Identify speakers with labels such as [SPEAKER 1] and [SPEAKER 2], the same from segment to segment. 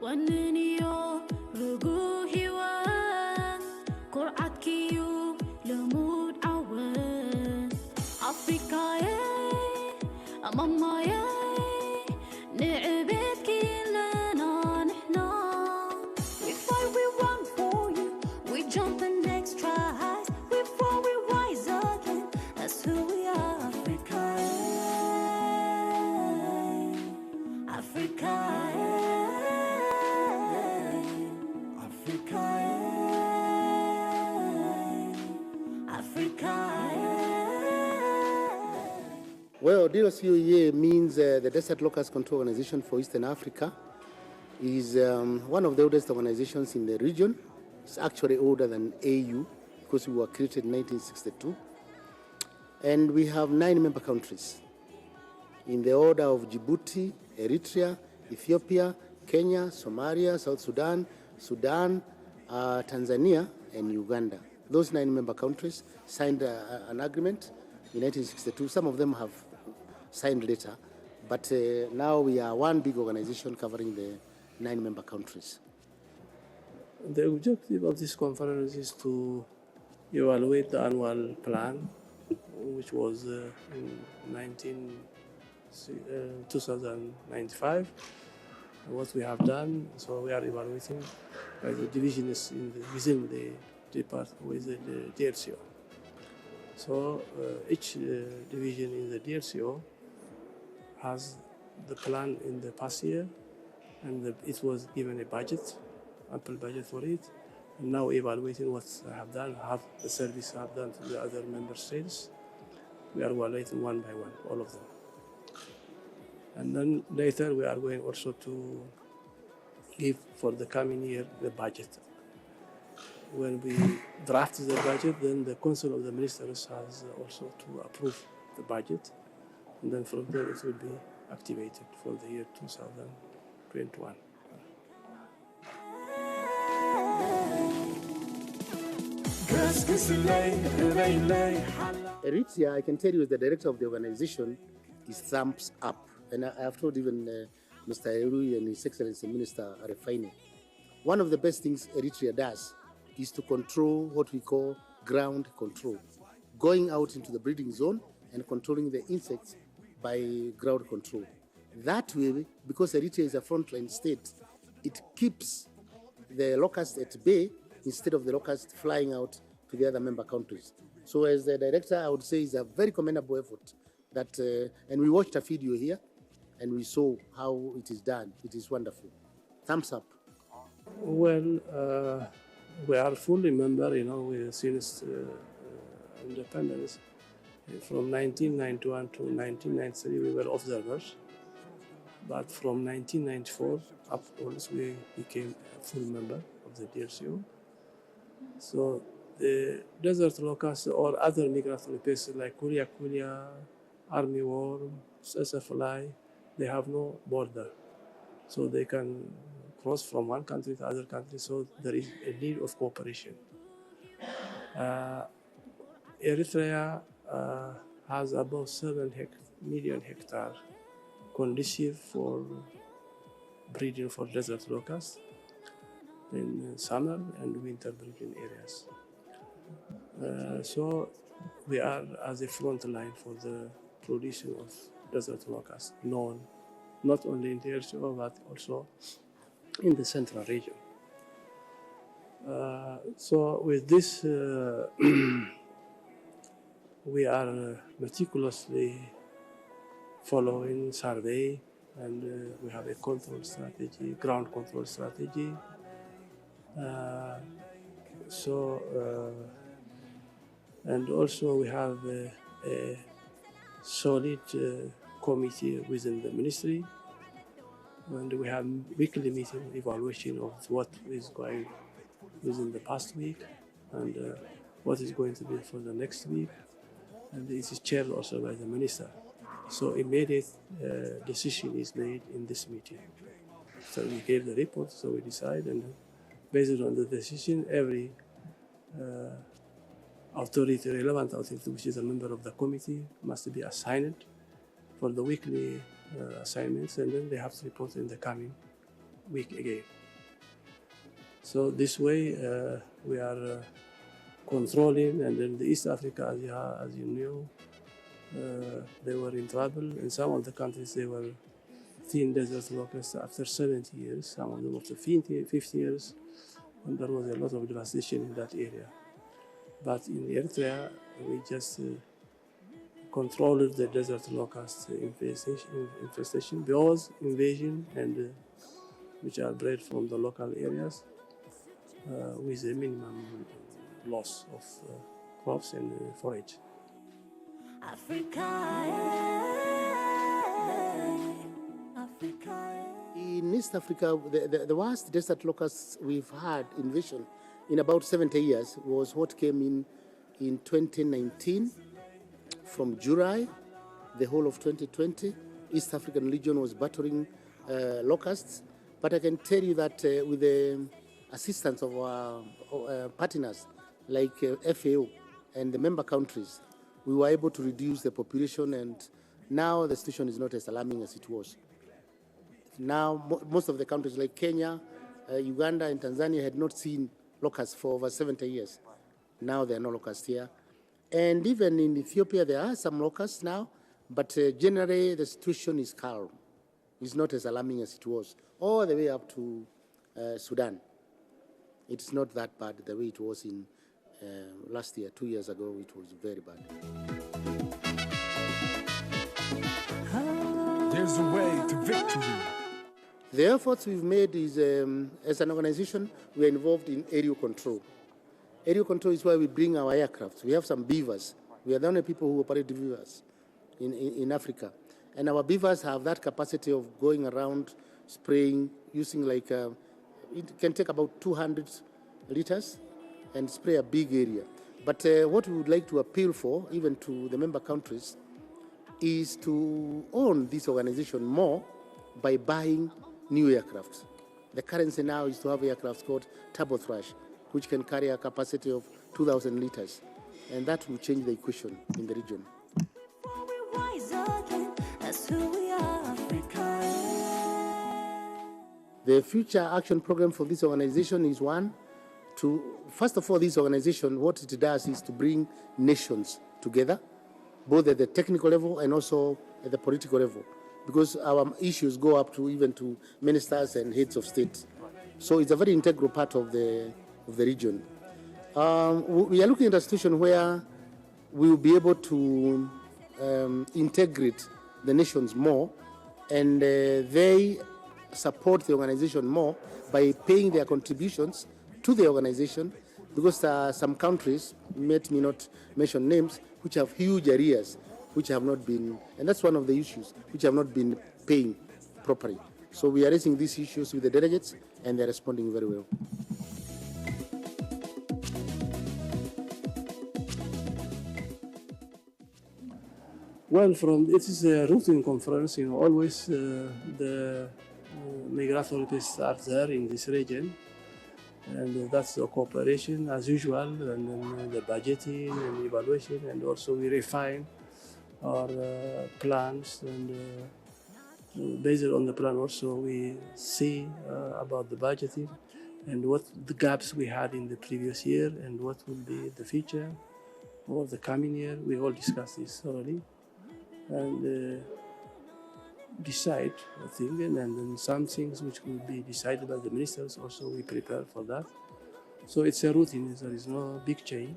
[SPEAKER 1] واننيو رجو هوا كرعت كيو لمود عوان أفريقيا يا ماما يا نعبت كلنا نحنا. We fight, we run for you, we jump and extra highs, we fall, we rise again, that's who we are. Africa, Africa, Africa, Africa.
[SPEAKER 2] Well, DLCO-EA means the Desert Locust Control Organization for Eastern Africa. It is one of the oldest organizations in the region. It's actually older than AU because we were created in 1962. And we have 9 member countries in the order of Djibouti, Eritrea, Ethiopia, Kenya, Somalia, South Sudan, Tanzania, and Uganda. Those 9 member countries signed an agreement in 1962. Some of them have signed later, but now we are one big organization covering the 9 member countries.
[SPEAKER 3] The objective of this conference is to evaluate the annual plan, which was in 2095, what we have done. So we are evaluating by the divisions within the department with the DLCO. So each division in the DLCO has the plan in the past year, and it was given a budget, ample budget for it. And now evaluating what I have done, how the service have done to the other member states. We are evaluating one by one, all of them. And then later we are going also to give for the coming year the budget. When we draft the budget, then the Council of the Ministers has also to approve the budget. And then from there it will be activated for the year 2021.
[SPEAKER 2] Eritrea, I can tell you, the director of the organization is thumbs up. And I have told even Mr. Eru and His Excellency Minister Arefine, one of the best things Eritrea does is to control what we call ground control, going out into the breeding zone and controlling the insects by ground control. That way, because Eritrea is a frontline state, it keeps the locust at bay instead of the locust flying out to the other member countries. So as the director, I would say it's a very commendable effort that, and we watched a video here and we saw how it is done. It is wonderful. Thumbs up.
[SPEAKER 3] Well, we are fully member, since independence. From 1991 to 1993, we were observers. But from 1994 upwards, we became a full member of the DLCO. So the desert locust or other migratory pests like kulia, armyworm, fly, they have no border. So they can cross from one country to other country, so there is a need of cooperation. Eritrea has about 7 million hectares conducive for breeding for desert locust in summer and winter breeding areas. So we are as a front line for the production of desert locust, known not only in the DLCO but also in the central region. So with this, we are meticulously following survey, and we have a control strategy, ground control strategy. And also we have a solid committee within the ministry, and we have weekly meeting evaluation of what is going within the past week and what is going to be for the next week. And this is chaired also by the minister. So immediate decision is made in this meeting. So we gave the report, so we decide, and based on the decision, every relevant authority, which is a member of the committee, must be assigned for the weekly assignments, and then they have to report in the coming week again. So this way we are controlling, and then the East Africa, as you know, they were in trouble. In some of the countries, they were thin desert locusts after 70 years, some of them after 50 years, and there was a lot of devastation in that area. But in Eritrea, we just controlled the desert locust infestation because invasion and which are bred from the local areas with a minimum loss of crops and forage.
[SPEAKER 1] Africa, Africa.
[SPEAKER 2] In East Africa, the worst desert locusts we've had invasion in about 70 years was what came in 2019 from July, the whole of 2020. East African region was battering locusts. But I can tell you that with the assistance of our partners like FAO and the member countries, we were able to reduce the population, and now the situation is not as alarming as it was. Now, most of the countries like Kenya, Uganda, and Tanzania had not seen locusts for over 70 years. Now there are no locusts here. And even in Ethiopia, there are some locusts now, but generally the situation is calm. It's not as alarming as it was, all the way up to Sudan. It's not that bad the way it was in last year, 2 years ago. It was very bad.
[SPEAKER 4] There's a way to victory.
[SPEAKER 2] The efforts we've made is, as an organization, we are involved in aerial control. Aerial control is why we bring our aircraft. We have some beavers. We are the only people who operate beavers in Africa. And our beavers have that capacity of going around, spraying, using like, it can take about 200 liters and spray a big area. But what we would like to appeal for, even to the member countries, is to own this organization more by buying new aircraft. The currency now is to have aircraft called Turbo Thrush, which can carry a capacity of 2,000 liters. And that will change the equation in the region.
[SPEAKER 1] Before we rise again, that's who we are, Africa.
[SPEAKER 2] The future action program for this organization is first of all, this organization, what it does is to bring nations together, both at the technical level and also at the political level, because our issues go up to even to ministers and heads of state. So it's a very integral part of the region. We are looking at a situation where we will be able to integrate the nations more, and they support the organization more by paying their contributions to the organization, because some countries, let me not mention names, which have huge arrears, which have not been, and that's one of the issues, which have not been paying properly. So we are raising these issues with the delegates, and they're responding very well.
[SPEAKER 3] Well, it is a routine conference. Always the migratory pests are there in this region, and that's the cooperation as usual, and then the budgeting and evaluation, and also we refine our plans, and based on the plan also we see about the budgeting and what the gaps we had in the previous year and what will be the future or the coming year. We all discuss this thoroughly and decide a thing, and then some things which will be decided by the ministers also we prepare for that. So it's a routine, there is no big change.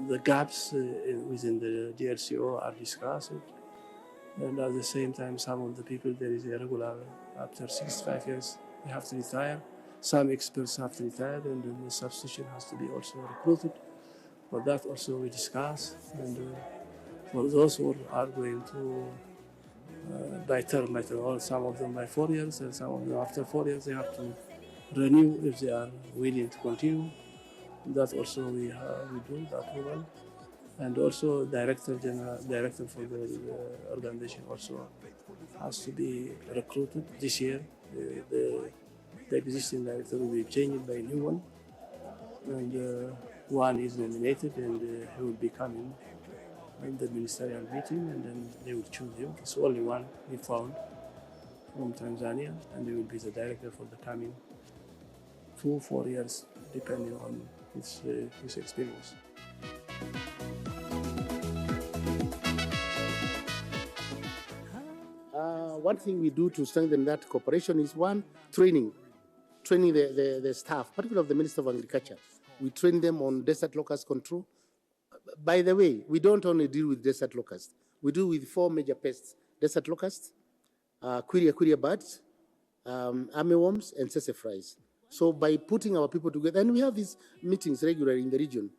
[SPEAKER 3] The gaps within the DLCO are discussed, and at the same time some of the people there is a regular, after 65 years they have to retire. Some experts have to retire, and then the substitution has to be also recruited. For that also we discuss, and for those who are going to by term, some of them by 4 years, and some of them after 4 years they have to renew if they are willing to continue. That also we do the approval, and also director for the organization also has to be recruited this year. The existing director will be changed by a new one, and one is nominated, and he will be coming in the ministerial meeting, and then they will choose him. It's only one we found, from Tanzania, and he will be the director for the coming 4 years, depending on his experience.
[SPEAKER 2] One thing we do to strengthen that cooperation is one, training the staff, particularly of the Minister of Agriculture. We train them on desert locust control. By the way, we don't only deal with desert locust. We deal with 4 major pests: desert locust, queria birds, armyworms, and sassaflies. So by putting our people together, and we have these meetings regularly in the region,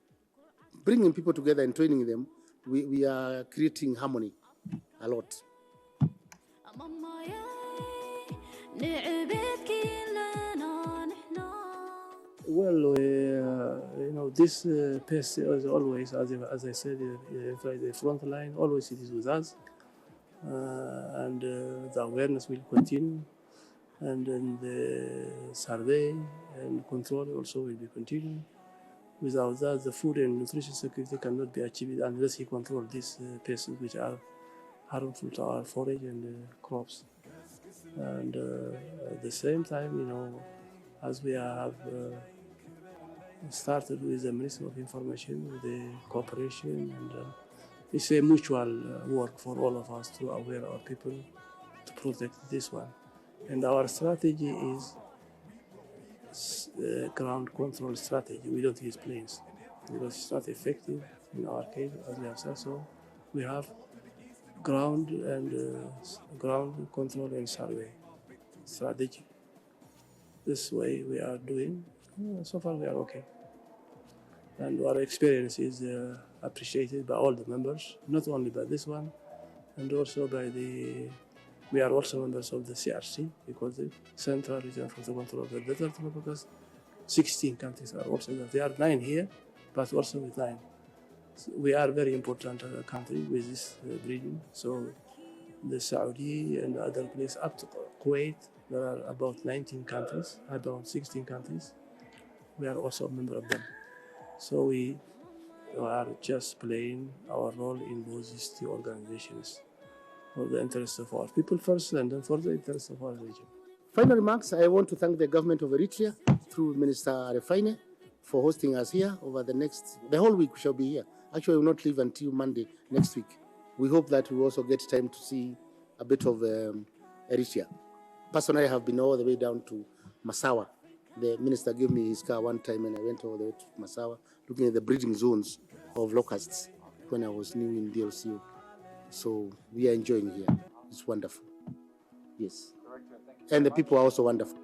[SPEAKER 2] bringing people together and training them, we are creating harmony a lot.
[SPEAKER 3] Well, this pest is always, as I said, the front line, always it is with us. And the awareness will continue. And then the survey and control also will be continuing. Without that, the food and nutrition security cannot be achieved unless he controls these pests which are harmful to our forage and crops. And at the same time, as we have started with the Ministry of Information, with the cooperation, and it's a mutual work for all of us to aware our people to protect this one. And our strategy is ground control strategy. We don't use planes because it's not effective in our case, as we have said. So we have ground control and survey strategy. This way we are doing. So far we are okay. And our experience is appreciated by all the members, not only by this one, and also by we are also members of the CRC, because the Central Region for the Control of the Desert Locust, 16 countries are also there. There are 9 here, but also with 9. So we are very important country with this breeding. So the Saudi and other places up to Kuwait, there are about 19 countries, about 16 countries. We are also a member of them. So we are just playing our role in these 2 organizations for the interest of our people first, and then for the interest of our region.
[SPEAKER 2] Final remarks, I want to thank the government of Eritrea through Minister Eritrea for hosting us here over the whole week we shall be here. Actually, we will not leave until Monday next week. We hope that we also get time to see a bit of Eritrea. Personally, I have been all the way down to Massawa. The minister gave me his car one time and I went all the way to Massawa looking at the breeding zones of locusts when I was new in DLCO. So we are enjoying here. It's wonderful. Yes. And the people are also wonderful.